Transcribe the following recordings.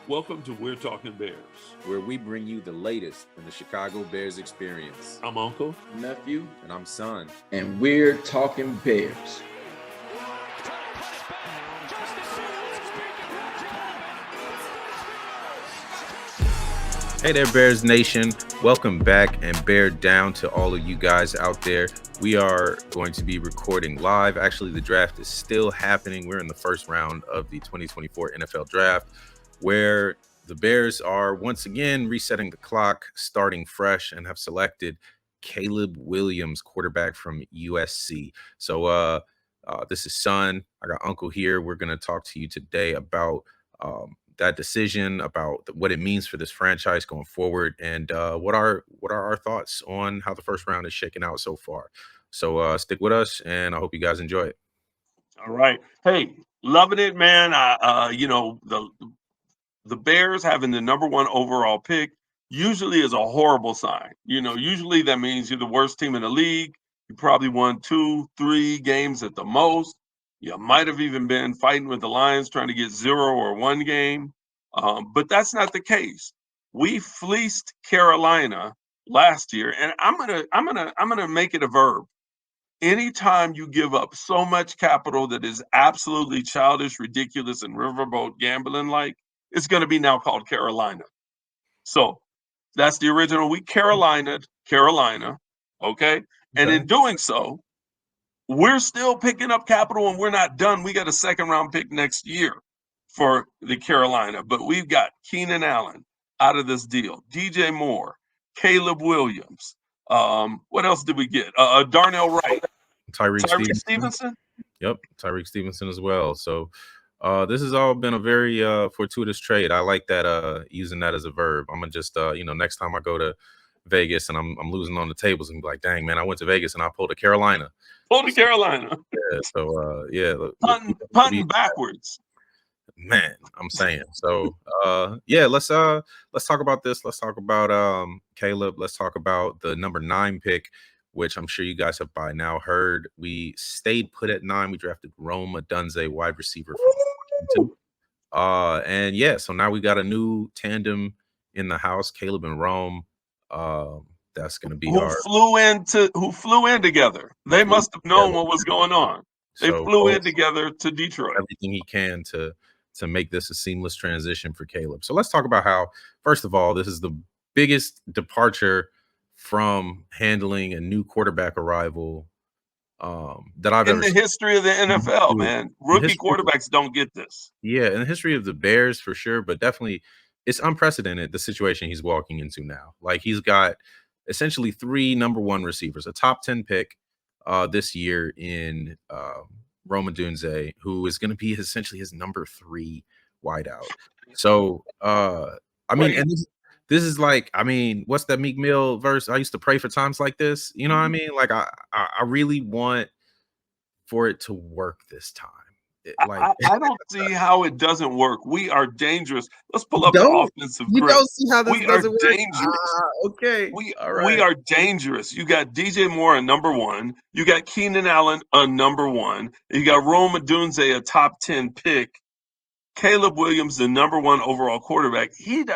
Welcome to We're Talking Bears, where we bring you the latest in the Chicago Bears experience. I'm Uncle, Nephew, and I'm Son, and we're talking Bears. Hey there, Bears Nation. Welcome back and bear down to all of you guys out there. We are going to be recording live. Actually, the draft is still happening. We're in the first round of the 2024 NFL Draft, where the Bears are once again resetting the clock, starting fresh, and have selected Caleb Williams, quarterback from USC. So this is Son. I got Uncle here. We're going to talk to you today about that decision, about what it means for this franchise going forward, and what are our thoughts on how the first round is shaking out so far. So stick with us, and I hope you guys enjoy it. All right. Hey, loving it, man. The Bears having the number one overall pick usually is a horrible sign. Usually that means you're the worst team in the league. You probably won 2-3 games at the most. You might have even been fighting with the Lions trying to get 0 or 1 game. But that's not the case. We fleeced Carolina last year, and I'm gonna make it a verb. Anytime you give up so much capital that is absolutely childish, ridiculous, and riverboat gambling like, it's going to be now called Carolina. So that's the original. We Carolina, okay? And in doing so, we're still picking up capital and we're not done. We got a second round pick next year for the Carolina, but we've got Keenan Allen out of this deal, DJ Moore, Caleb Williams. What else did we get? Darnell Wright. Tyreek Stevenson? Yep, Tyreek Stevenson as well. So this has all been a very fortuitous trade. I like that, using that as a verb. I'm gonna just next time I go to Vegas and I'm losing on the tables and be like, dang man, I went to Vegas and I pulled a Carolina. Yeah, so punting backwards. Man, I'm saying. So let's talk about this. Let's talk about Caleb. Let's talk about the number 9 pick, which I'm sure you guys have by now heard. We stayed put at 9. We drafted Odunze, wide receiver from Washington. So now we got a new tandem in the house, Caleb and Rome. That's gonna be who flew in together. They must have known what was going on. They flew in together to Detroit. Everything he can to make this a seamless transition for Caleb. So let's talk about how, first of all, this is the biggest departure from handling a new quarterback arrival that I've ever seen in the history of the NFL, man. Rookie quarterbacks don't get this. Yeah, in the history of the Bears for sure, but definitely it's unprecedented, the situation he's walking into now. Like, he's got essentially 3 number 1 receivers, a top 10 pick this year in Odunze, who is going to be essentially his number 3 wideout. So, I mean, and this is like, I mean, what's that Meek Mill verse? I used to pray for times like this. You know what I mean? Like, I really want for it to work this time. I don't see how it doesn't work. We are dangerous. Let's pull up the offensive grid. You don't see how this doesn't work? Dangerous. Okay. We are dangerous. You got DJ Moore a number 1. You got Keenan Allen a number 1. You got Odunze a top 10 pick. Caleb Williams, the number 1 overall quarterback. We've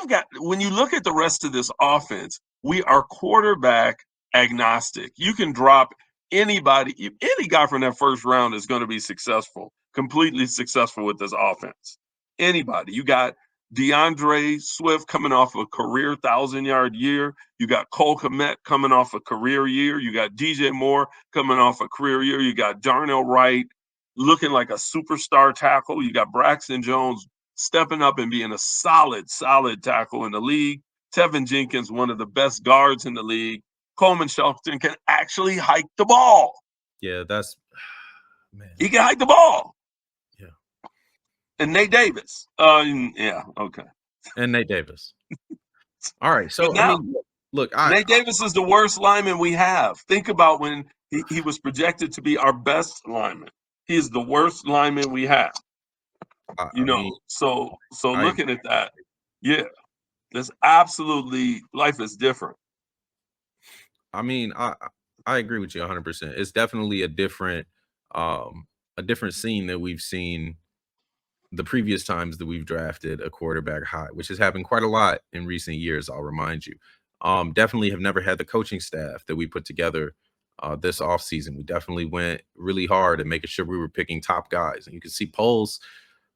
got, when you look at the rest of this offense, we are quarterback agnostic. You can drop anybody, any guy from that first round is going to be successful, completely successful with this offense. Anybody. You got DeAndre Swift coming off a career 1,000-yard year. You got Cole Kmet coming off a career year. You got DJ Moore coming off a career year. You got Darnell Wright looking like a superstar tackle. You got Braxton Jones stepping up and being a solid tackle in the league. Tevin Jenkins, one of the best guards in the league. Coleman Shelton can actually hike the ball. Yeah, that's man. He can hike the ball. Yeah. And Nate Davis. Yeah, okay. And Nate Davis. All right. So now, I mean, look, Nate Davis is the worst lineman we have. Think about when he was projected to be our best lineman. He is the worst lineman we have. So looking at that, yeah, there's absolutely, life is different. I mean, I agree with you 100%. It's definitely a different scene that we've seen the previous times that we've drafted a quarterback high, which has happened quite a lot in recent years, I'll remind you. Definitely have never had the coaching staff that we put together this offseason. We definitely went really hard at making sure we were picking top guys. And you can see Poles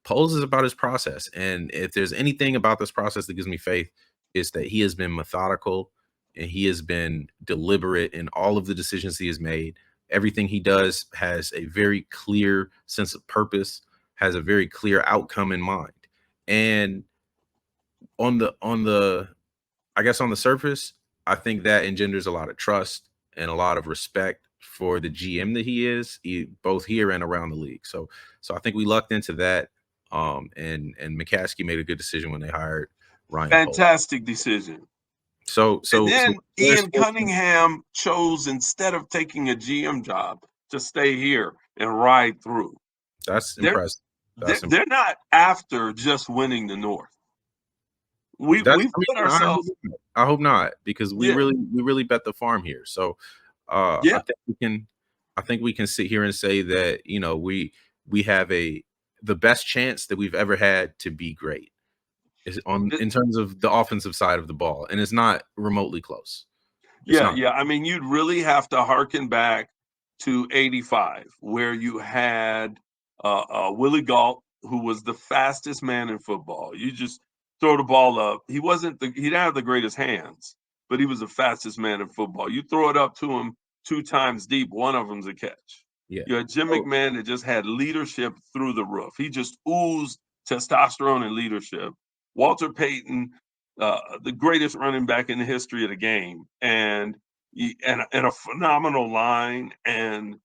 is about his process. And if there's anything about this process that gives me faith, it's that he has been methodical and he has been deliberate in all of the decisions he has made. Everything he does has a very clear sense of purpose, has a very clear outcome in mind. And on the I guess on the surface, I think that engenders a lot of trust and a lot of respect for the GM that he is, both here and around the league. So I think we lucked into that. And McCaskey made a good decision when they hired Ryan Poles. Fantastic decision. So then there's Ian Cunningham chose, instead of taking a GM job, to stay here and ride through. That's They're- impressive. They're not after just winning the North. We put ourselves. I hope not, because we Yeah. really bet the farm here. So Yeah. I think we can sit here and say that, you know, we have the best chance that we've ever had to be great is in terms of the offensive side of the ball, and it's not remotely close. Yeah. I mean, you'd really have to harken back to '85, where you had Willie Gault, who was the fastest man in football. You just throw the ball up. He didn't have the greatest hands, but he was the fastest man in football. You throw it up to him 2 times deep, one of them's a catch. Yeah. You had Jim McMahon that just had leadership through the roof. He just oozed testosterone and leadership. Walter Payton, the greatest running back in the history of the game, and a phenomenal line. And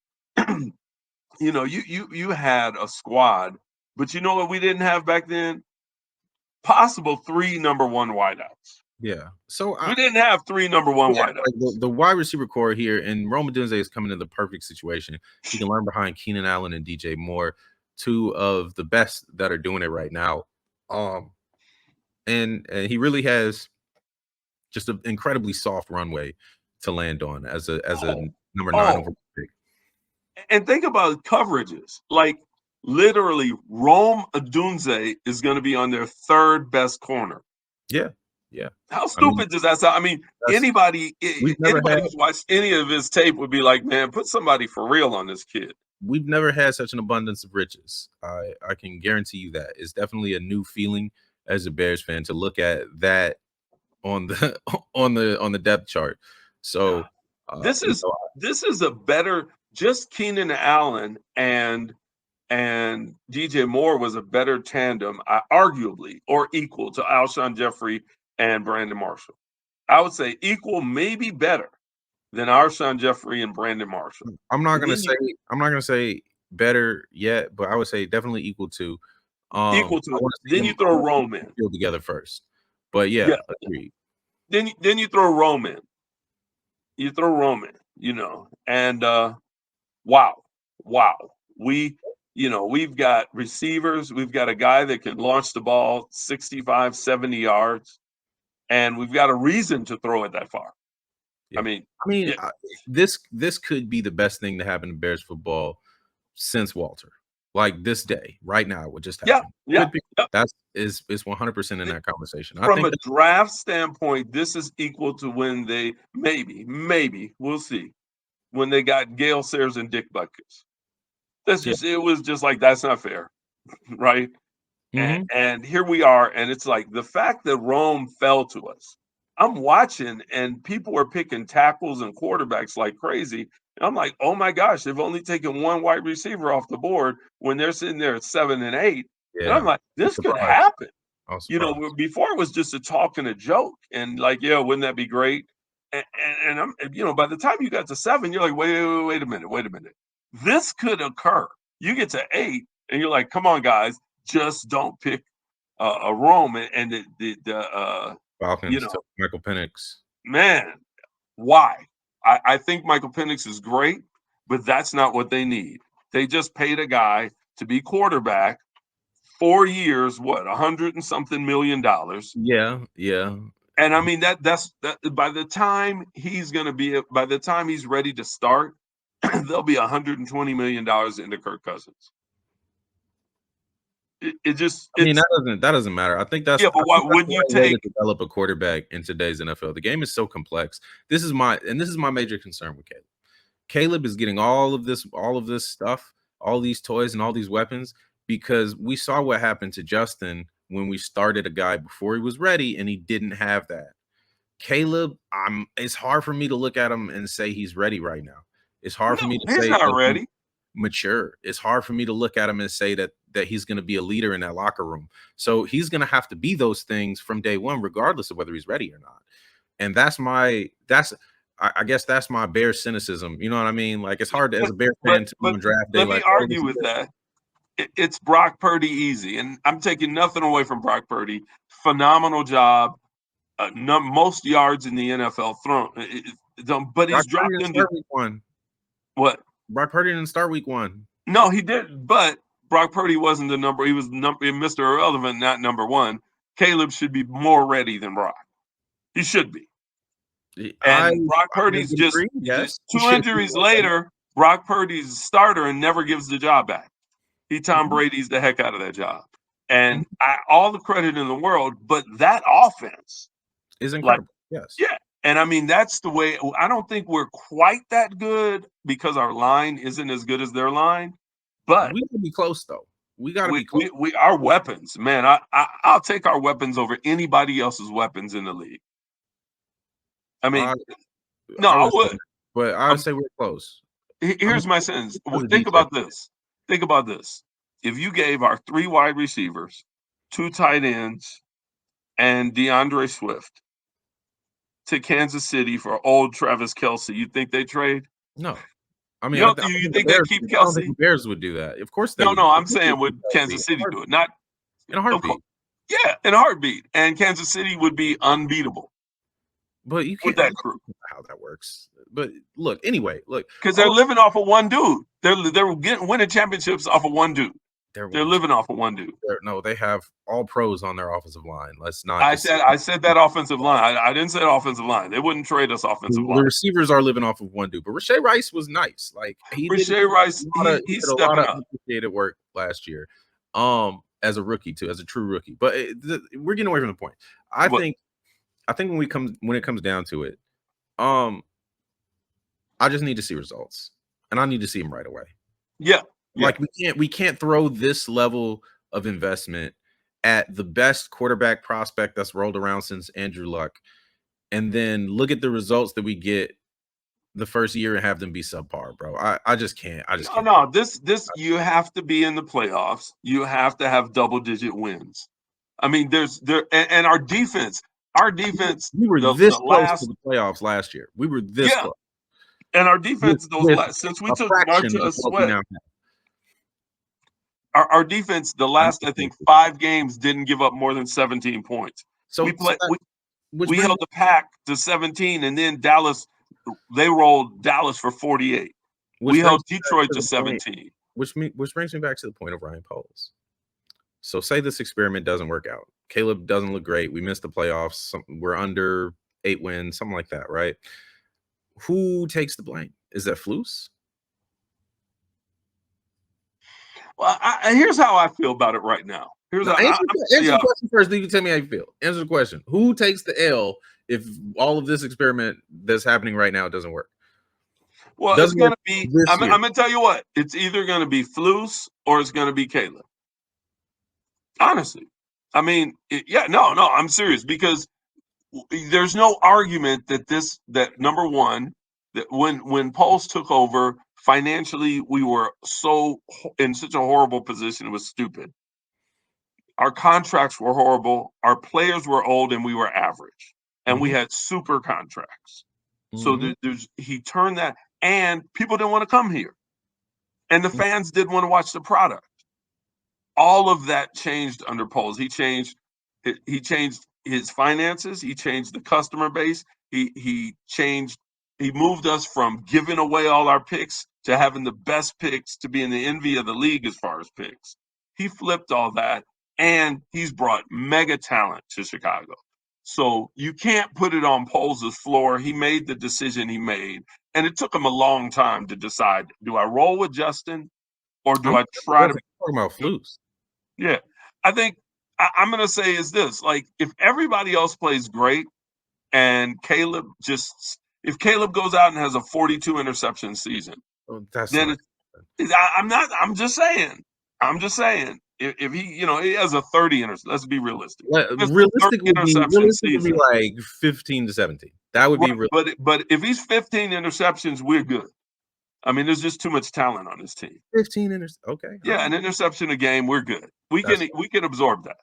you know, you had a squad, but you know what we didn't have back then? Possible 3 number 1 wideouts. Yeah. So We didn't have 3 number 1 wideouts. Like the wide receiver core here, and Rome Odunze is coming in the perfect situation. He can learn behind Keenan Allen and DJ Moore, 2 of the best that are doing it right now. And he really has just an incredibly soft runway to land on as a number 9 overall pick. And think about coverages. Like, literally, Rome Odunze is going to be on their 3rd best corner. Yeah. How stupid does that sound? I mean, anybody who's watched any of his tape would be like, man, put somebody for real on this kid. We've never had such an abundance of riches. I can guarantee you that. It's definitely a new feeling as a Bears fan to look at that on the on the depth chart. So this is a better, just Keenan Allen and DJ Moore was a better tandem, arguably, or equal to Alshon Jeffrey and Brandon Marshall. I would say equal, maybe better than Alshon Jeffrey and Brandon Marshall. I'm not gonna say better yet, but I would say definitely equal to. Equal to. Then you throw Rome in. Together first, but yeah. Agreed. Then you throw Rome in. You throw Rome in, you know, and wow. We've got receivers. We've got a guy that can launch the ball 65, 70 yards, and we've got a reason to throw it that far. Yeah. I mean, this could be the best thing to happen to Bears football since Walter. Like this day, right now, what just happened. Yeah. That's 100% in that conversation. From a draft standpoint, this is equal to when they maybe we'll see, when they got Gale Sayers and Dick Butkus. It was just like, that's not fair, right? Mm-hmm. And here we are, and it's like the fact that Rome fell to us. I'm watching, and people are picking tackles and quarterbacks like crazy. And I'm like, oh my gosh, they've only taken 1 wide receiver off the board when they're sitting there at 7 and 8. Yeah. And I'm like, this could happen. You know, before it was just a talk and a joke, and like, yeah, wouldn't that be great? And I'm, you know, by the time you got to 7, you're like, wait a minute. This could occur. You get to 8, and you're like, come on, guys, just don't pick a Rome and the Falcons, Michael Penix. Man, why? I think Michael Penix is great, but that's not what they need. They just paid a guy to be quarterback 4 years, $100 and something million. Yeah. And I mean that's by the time he's ready to start, there'll be $120 million into Kirk Cousins. It just I mean, it's that doesn't matter. I think that's yeah. But I think that's when the you right way to take develop a quarterback in today's NFL. The game is so complex. This is my major concern with Caleb. Caleb is getting all of this stuff, all these toys and all these weapons because we saw what happened to Justin when we started a guy before he was ready and he didn't have that. Caleb, it's hard for me to look at him and say he's ready right now. It's hard for me to he's say not that he's ready. mature. It's hard for me to look at him and say that he's going to be a leader in that locker room. So he's going to have to be those things from day one, regardless of whether he's ready or not. And I guess that's my Bear cynicism. You know what I mean? Like it's hard as a Bear fan to on draft day. Let me Like, oh, argue with that. It's Brock Purdy easy, and I'm taking nothing away from Brock Purdy. Phenomenal job, most yards in the NFL thrown. But he's Brock Purdy dropped didn't into start week 1. what? Brock Purdy didn't start week 1. No, he didn't. But Brock Purdy wasn't the number. He was Mr. Irrelevant, not number one. Caleb should be more ready than Brock. He should be. And Brock Purdy's just agree, yes. two injuries later. Brock Purdy's a starter and never gives the job back. He Tom Brady's the heck out of that job. And all the credit in the world, but that offense is incredible. Yes. Yeah. And I mean, that's the way. I don't think we're quite that good because our line isn't as good as their line. But we can be close, though. We got to be close. Our weapons, man. I'll take our weapons over anybody else's weapons in the league. I mean, I would. But I would say we're close. Here's my sentence. Think about this. Think about this. If you gave our 3 wide receivers, 2 tight ends, and DeAndre Swift to Kansas City for old Travis Kelce, you think they trade? No. I mean, you think they keep Kelce? I don't think the Bears would do that. Of course they would. No, I'm saying would Kansas City do it? Not in a heartbeat. Yeah, in a heartbeat. And Kansas City would be unbeatable. But you can't with that crew. How that works. But look, anyway, because they're living off of one dude. They're winning championships off of one dude. They're living off of one dude. No, they have all pros on their offensive line. Let's not. I said that offensive line. I didn't say offensive line. They wouldn't trade us offensive line. The receivers are living off of one dude. But Rashay Rice was nice. Like he did a lot of appreciated work last year. As a rookie too, as a true rookie. But we're getting away from the point. I think when it comes down to it, I just need to see results, and I need to see them right away. Yeah. Like we can't throw this level of investment at the best quarterback prospect that's rolled around since Andrew Luck, and then look at the results that we get the first year and have them be subpar, bro. I just can't. Can't. No. This you have to be in the playoffs. You have to have double-digit wins. I mean, and our defense. Our defense. We were this close to the playoffs last year. We were this close. And our defense, since we took Martez Sweat. Our defense, the last, I think, 5 games didn't give up more than 17 points. So we held the Pack to 17, and then they rolled Dallas for 48. We held Detroit to 17. Which brings me back to the point of Ryan Poles. So say this experiment doesn't work out. Caleb doesn't look great. We missed the playoffs. We're under 8 wins, something like that, right? Who takes the blame? Is that Flus? Well, here's how I feel about it right now. Answer the question first, then you can tell me how you feel. Answer the question. Who takes the L if all of this experiment that's happening right now doesn't work? Well, it's going to be – I'm going to tell you what. It's either going to be Flus or it's going to be Caleb. Honestly. I mean, I'm serious because there's no argument that number one, that when Poles took over – financially, we were in such a horrible position. It was stupid. Our contracts were horrible. Our players were old and we were average. And we had super contracts. So he turned that, and people didn't want to come here. And the fans didn't want to watch the product. All of that changed under Poles. He changed his finances. He changed the customer base. He moved us from giving away all our picks to having the best picks, to being the envy of the league as far as picks. He flipped all that, and he's brought mega talent to Chicago. So you can't put it on Poles' floor. He made the decision he made, and it took him a long time to decide, do I roll with Justin or do I try to – talking about Flus. Yeah. I think I'm going to say is this, like, if everybody else plays great and if Caleb goes out and has a 42 interception season, Oh, that's then not. I'm just saying. I'm just saying. If he has a 30 let's be realistic. If it's a 30 interception Realistic would be season, like 15 to 17. That would be right, real. but if he's 15 interceptions, we're good. I mean, there's just too much talent on this team. 15 Okay. All Yeah, right. an interception a game, we're good. We That's can absorb that.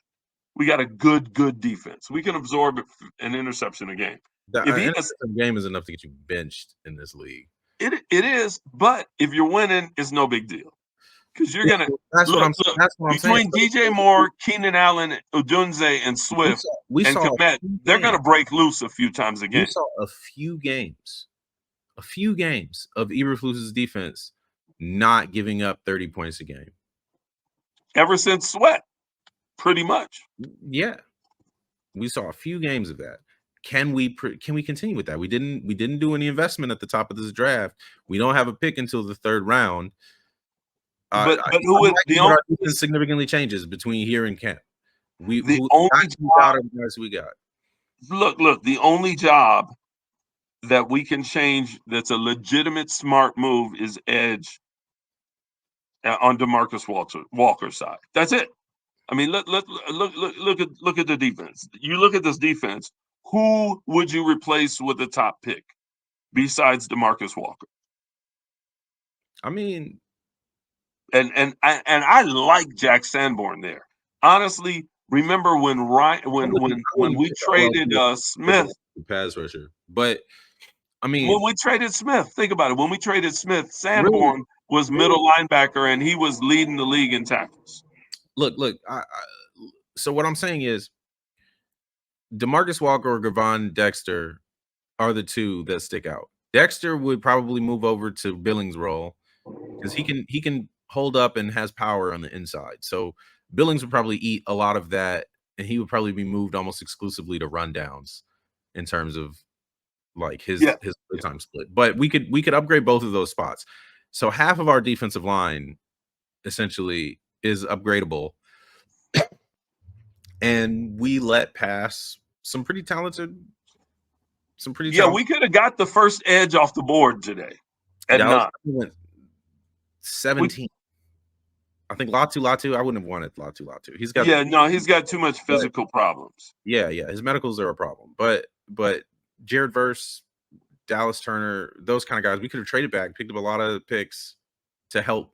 We got a good defense. We can absorb an interception a game. that If he has, interception game is enough to get you benched in this league. it is, but if you're winning, it's no big deal because you're Yeah, gonna that's what look I'm. That's what I'm saying. between DJ Moore, Keenan Allen, Odunze, and We Swift saw, we and saw Komet, they're gonna break loose a few times a we game. saw a few games of Eberflus's defense not giving up 30 points a game. Ever since Sweat, pretty much. Yeah, we saw a few games of that. Can we continue with that? We didn't do any investment at the top of this draft. We don't have a pick until the third round. But who would the our only defense significantly changes between here and camp. the only job, we got. look, the only job that we can change that's a legitimate smart move is edge on DeMarcus Walker's side. That's it. I mean, look at the defense. You look at this defense. Who would you replace with the top pick besides DeMarcus Walker? I mean, and I like Jack Sanborn there. Honestly, remember when we traded Smith? Pass rusher, but I mean, when we traded Smith, think about it. When we traded Smith, Sanborn really, was middle linebacker, and he was leading the league in tackles. Look. So what I'm saying is, DeMarcus Walker or Gavon Dexter are the two that stick out. Dexter would probably move over to Billings' role because he can hold up and has power on the inside. So Billings would probably eat a lot of that, and he would probably be moved almost exclusively to rundowns in terms of like his time split. But we could upgrade both of those spots. So half of our defensive line essentially is upgradable, and we let pass some pretty talented. We could have got the first edge off the board today at 9. 17. I think Latu. I wouldn't have wanted Latu. He's got too much physical problems. Yeah. His medicals are a problem. But Jared Verse, Dallas Turner, those kind of guys, we could have traded back, picked up a lot of picks to help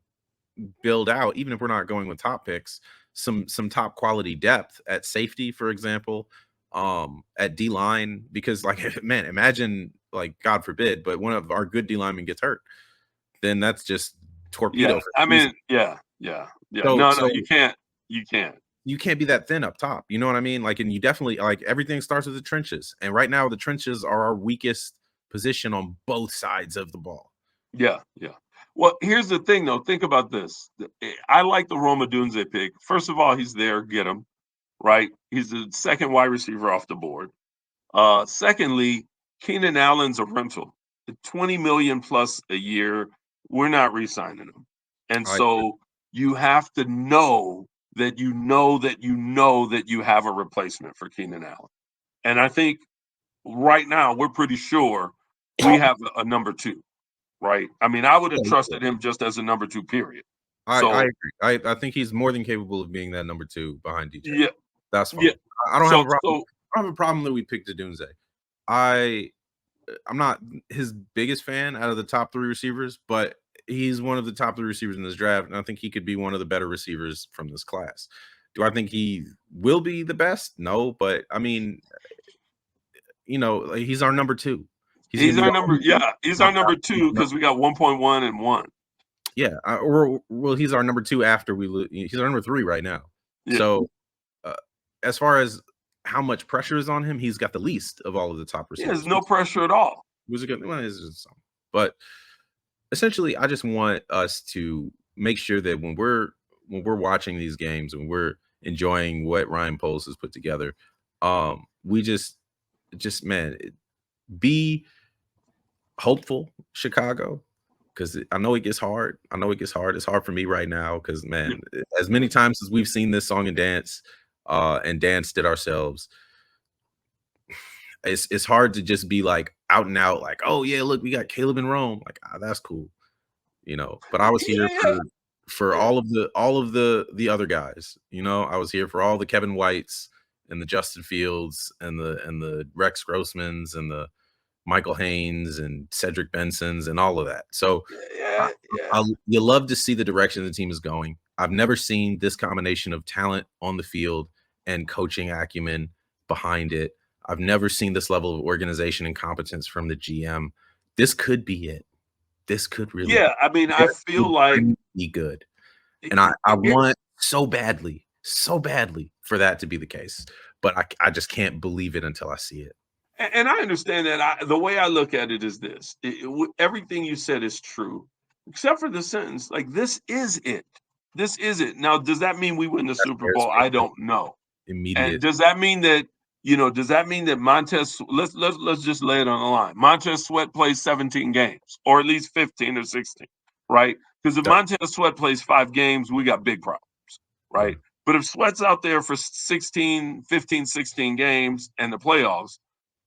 build out, even if we're not going with top picks, some top quality depth at safety, for example, at D line, because like, man, imagine, like, God forbid, but one of our good D linemen gets hurt, then that's just torpedo. Yeah, I mean, yeah. So you can't. You can't be that thin up top. You know what I mean? Like, and you definitely, like, everything starts with the trenches. And right now, the trenches are our weakest position on both sides of the ball. Yeah. Well, here's the thing, though. Think about this. I like the Rome Odunze pick. First of all, he's there. Get him. Right? He's the second wide receiver off the board. Secondly, Keenan Allen's a rental. 20 million plus a year. We're not re-signing him. And so you have to know that you have a replacement for Keenan Allen. And I think right now we're pretty sure we have a number 2, right? I mean, I would have trusted him just as a number 2, period. I agree. I think he's more than capable of being that number 2 behind DJ. Yeah. That's fine. Yeah. I don't have a problem. I don't have a problem that we picked Odunze. I'm not his biggest fan out of the top 3 receivers, but he's one of the top 3 receivers in this draft, and I think he could be one of the better receivers from this class. Do I think he will be the best? No, but I mean, he's our number 2. He's our number 2 because we got 1.1 and 1. Yeah, he's our number 2 after we lose. He's our number 3 right now. Yeah. So, as far as how much pressure is on him, he's got the least of all of the top receivers. There's no pressure at all. But essentially, I just want us to make sure that when we're watching these games, when we're enjoying what Ryan Poles has put together, we just man, be hopeful, Chicago, because I know it gets hard. It's hard for me right now because, man, as many times as we've seen this song and danced it ourselves, it's hard to just be like out and out, like, oh yeah, look, we got Caleb and Rome. Like, that's cool, But I was here for all of the other guys. I was here for all the Kevin Whites and the Justin Fields and the Rex Grossmans and the Michael Haynes and Cedric Bensons and all of that. So you love to see the direction the team is going. I've never seen this combination of talent on the field and coaching acumen behind it. I've never seen this level of organization and competence from the GM. This could be it. This could really be. I mean, I feel like be good. And I want so badly for that to be the case. But I just can't believe it until I see it. And I understand that. The way I look at it is this. Everything you said is true, except for the sentence, like, this is it. This is it. Now, does that mean we win the Super Bowl? I don't know. Immediate. And does that mean that, Montez, let's just lay it on the line. Montez Sweat plays 17 games, or at least 15 or 16, right? Because if Montez Sweat plays 5 games, we got big problems, right? Mm-hmm. But if Sweat's out there for 15, 16 games and the playoffs,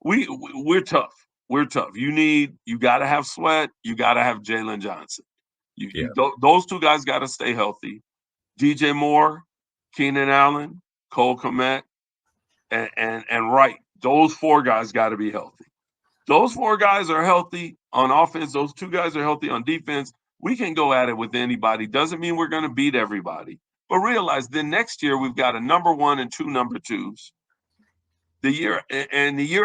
we're tough. We're tough. You got to have Sweat. You got to have Jalen Johnson. Those two guys got to stay healthy. DJ Moore, Keenan Allen, Cole Kmet, and Wright. Those 4 guys got to be healthy. Those 4 guys are healthy on offense. Those 2 guys are healthy on defense. We can go at it with anybody. Doesn't mean we're going to beat everybody. But realize then next year we've got a number 1 and 2 number 2s. The year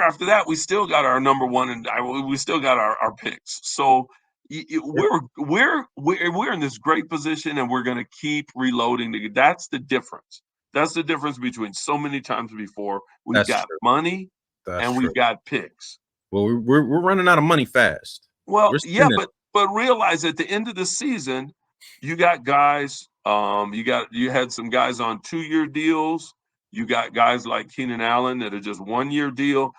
after that, we still got our number 1 and we still got our picks. So we're in this great position, and we're going to keep reloading. That's the difference. That's the difference between so many times before. We've got money and we've got picks. Well, we're running out of money fast. Well, but realize at the end of the season, you got guys. You had some guys on 2-year deals. You got guys like Keenan Allen that are just 1-year deal.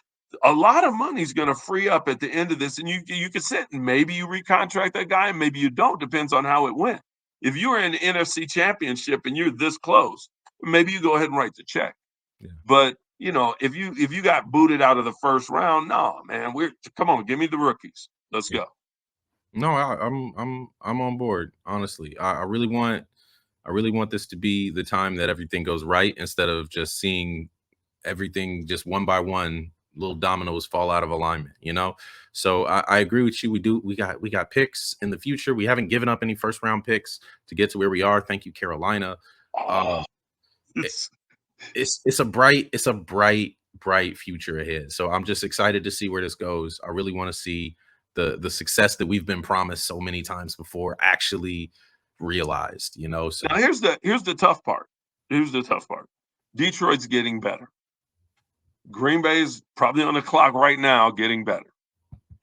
A lot of money's going to free up at the end of this, and you can sit and maybe you recontract that guy, and maybe you don't. Depends on how it went. If you were in the NFC Championship and you're this close, maybe you go ahead and write the check. Yeah. But if you got booted out of the first round, no, man, come on, give me the rookies. Let's go. No, I'm on board. Honestly, I really want this to be the time that everything goes right, instead of just seeing everything just one by one, little dominoes fall out of alignment, So I agree with you. We got picks in the future. We haven't given up any first round picks to get to where we are. Thank you, Carolina. It's a bright future ahead. So I'm just excited to see where this goes. I really want to see the success that we've been promised so many times before actually realized, So now here's the tough part. Detroit's getting better. Green Bay's probably on the clock right now, getting better.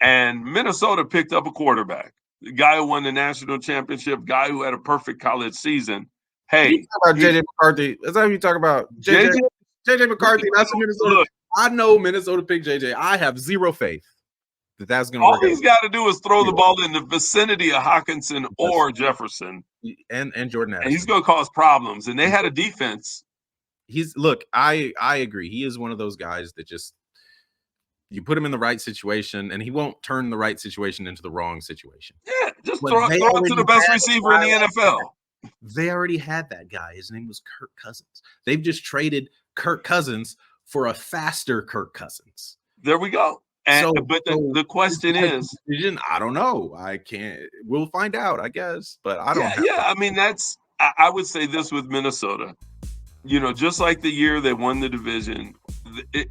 And Minnesota picked up a quarterback, the guy who won the national championship, guy who had a perfect college season. Hey, you talk about JJ McCarthy. That's how you talk about JJ McCarthy. That's Minnesota. Look, I know Minnesota picked JJ. I have zero faith that's going to work. All he's got to do is throw the ball in the vicinity of Hawkinson or Jefferson and Jordan Addison. And he's going to cause problems. And they had a defense. I agree. He is one of those guys that just, you put him in the right situation and he won't turn the right situation into the wrong situation. Yeah, just throw it to the best receiver in the NFL. They already had that guy. His name was Kirk Cousins. They've just traded Kirk Cousins for a faster Kirk Cousins. There we go. But the question is, I don't know. I can't. We'll find out, I guess. But I don't. I mean, I would say this with Minnesota. Just like the year they won the division,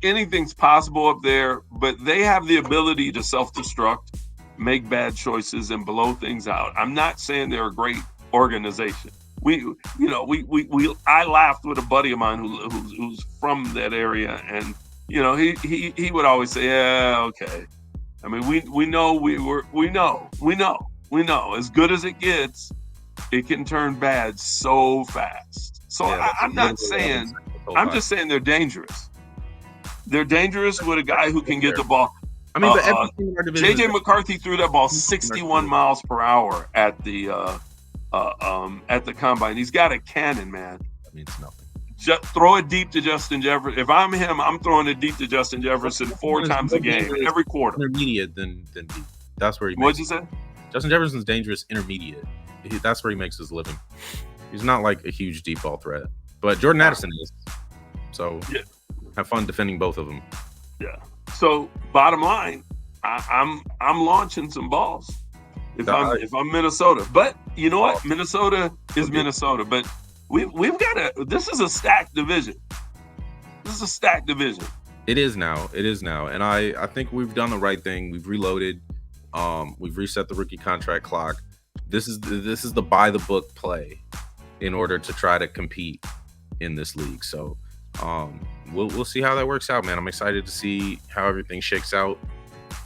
anything's possible up there. But they have the ability to self-destruct, make bad choices, and blow things out. I'm not saying they're a great organization. I laughed with a buddy of mine who's from that area, and he would always say, yeah, okay. I mean, we know as good as it gets, it can turn bad so fast. So I'm not saying, I'm just saying they're dangerous. They're dangerous with a guy who can get the ball. I mean, but every team in our division JJ is McCarthy threw that ball 61 miles per hour at the combine. He's got a cannon, man. that means nothing. Just throw it deep to Justin Jefferson. If I'm him, I'm throwing it deep to Justin Jefferson 4 times a game, every quarter. Intermediate than deep. That's where he What'd makes you say? Justin Jefferson's dangerous intermediate. That's where he makes his living. He's not like a huge deep ball threat, but Jordan Addison is. So Yeah. have fun defending both of them. Yeah. So bottom line, I'm launching some balls if I'm Minnesota. But you know what? Minnesota is Minnesota. But we've got this is a stacked division. This is a stacked division. It is now. And I think we've done the right thing. We've reloaded. We've reset the rookie contract clock. This is the by the book play in order to try to compete in this league. So we'll see how that works out, man. I'm excited to see how everything shakes out.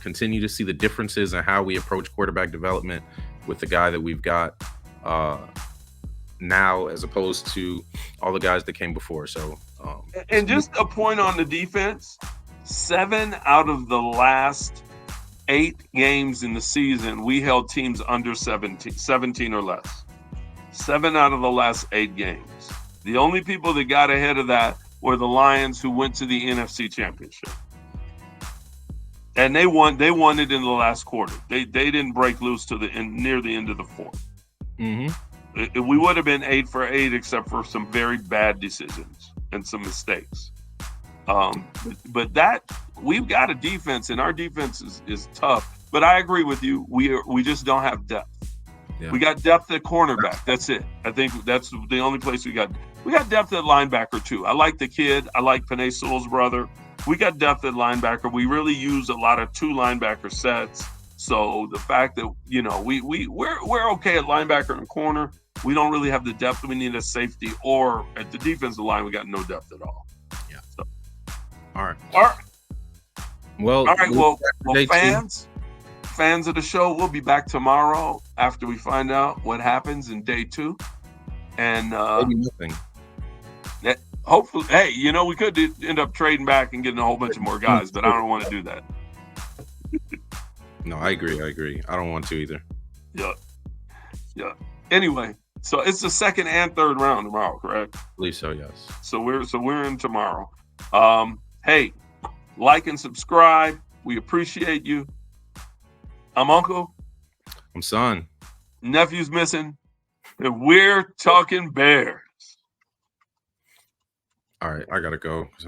Continue to see the differences in how we approach quarterback development with the guy that we've got now, as opposed to all the guys that came before. So and just a point on the defense: 7 out of the last 8 games in the season, we held teams under 17 or less. 7 out of the last 8 games. The only people that got ahead of that were the Lions, who went to the NFC Championship. And they won it in the last quarter. They didn't break loose to near the end of the fourth. Mm-hmm. We would have been 8 for 8, except for some very bad decisions and some mistakes. But that we've got a defense, and our defense is tough. But I agree with you. We just don't have depth. Yeah. We got depth at cornerback. That's it. I think that's the only place we got. We got depth at linebacker too. I like the kid. I like Penei Sewell's brother. We got depth at linebacker. We really use a lot of 2 linebacker sets. So the fact that we're okay at linebacker and corner, we don't really have the depth we need at safety, or at the defensive line, we got no depth at all. Yeah. So. All right. Well, fans of the show, we'll be back tomorrow after we find out what happens in day 2. And maybe nothing. Hopefully, hey, we could end up trading back and getting a whole bunch of more guys, but I don't want to do that. No, I agree. I don't want to either. Yeah. Anyway, so it's the 2nd and 3rd round tomorrow, correct? I believe so, yes. So we're in tomorrow. Hey, like and subscribe. We appreciate you. I'm Uncle. I'm Son. Nephew's missing. And we're talking Bears. All right, I gotta go.